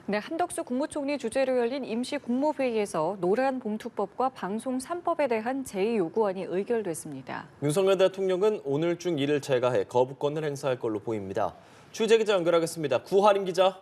네, 한덕수 국무총리 주재로 열린 임시국무회의에서 노란봉투법과 방송 3법에 대한 제2요구안이 의결됐습니다. 윤석열 대통령은 오늘 중 이를 제가해 거부권을 행사할 걸로 보입니다. 취재 기자 연결하겠습니다. 구하림 기자.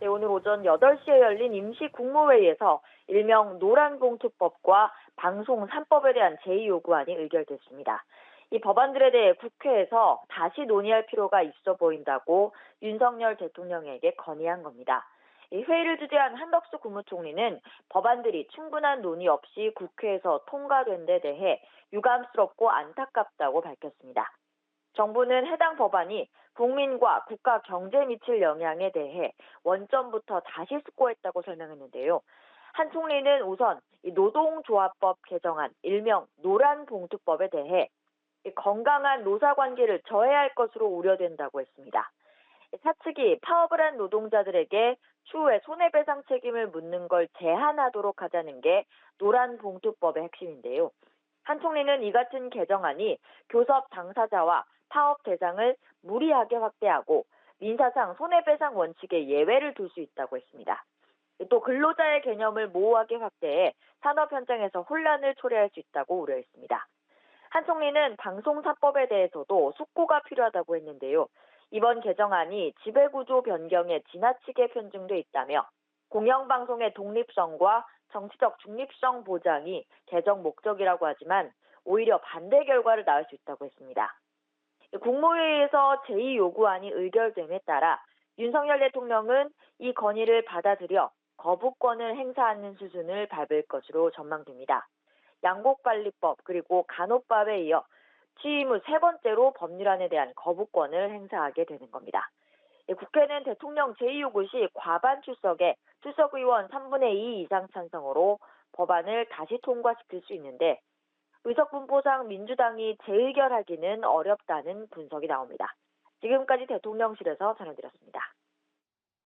네, 오늘 오전 8시에 열린 임시국무회의에서 일명 노란봉투법과 방송 3법에 대한 제2요구안이 의결됐습니다. 이 법안들에 대해 국회에서 다시 논의할 필요가 있어 보인다고 윤석열 대통령에게 건의한 겁니다. 이 회의를 주재한 한덕수 국무총리는 법안들이 충분한 논의 없이 국회에서 통과된 데 대해 유감스럽고 안타깝다고 밝혔습니다. 정부는 해당 법안이 국민과 국가 경제에 미칠 영향에 대해 원점부터 다시 숙고했다고 설명했는데요. 한 총리는 우선 이 노동조합법 개정안, 일명 노란봉투법에 대해 건강한 노사관계를 저해할 것으로 우려된다고 했습니다. 사측이 파업을 한 노동자들에게 추후에 손해배상 책임을 묻는 걸 제한하도록 하자는 게 노란봉투법의 핵심인데요. 한 총리는 이 같은 개정안이 교섭 당사자와 파업 대상을 무리하게 확대하고 민사상 손해배상 원칙에 예외를 둘 수 있다고 했습니다. 또 근로자의 개념을 모호하게 확대해 산업 현장에서 혼란을 초래할 수 있다고 우려했습니다. 한 총리는 방송 3법에 대해서도 숙고가 필요하다고 했는데요. 이번 개정안이 지배구조 변경에 지나치게 편중돼 있다며 공영방송의 독립성과 정치적 중립성 보장이 개정 목적이라고 하지만 오히려 반대 결과를 낳을 수 있다고 했습니다. 국무회의에서 제2요구안이 의결됨에 따라 윤석열 대통령은 이 건의를 받아들여 거부권을 행사하는 수순을 밟을 것으로 전망됩니다. 양곡관리법 그리고 간호법에 이어 취임 후 세 번째로 법률안에 대한 거부권을 행사하게 되는 겁니다. 국회는 대통령 제2요구 시 과반 출석에 출석의원 3분의 2 이상 찬성으로 법안을 다시 통과시킬 수 있는데 의석 분포상 민주당이 재의결하기는 어렵다는 분석이 나옵니다. 지금까지 대통령실에서 전해드렸습니다.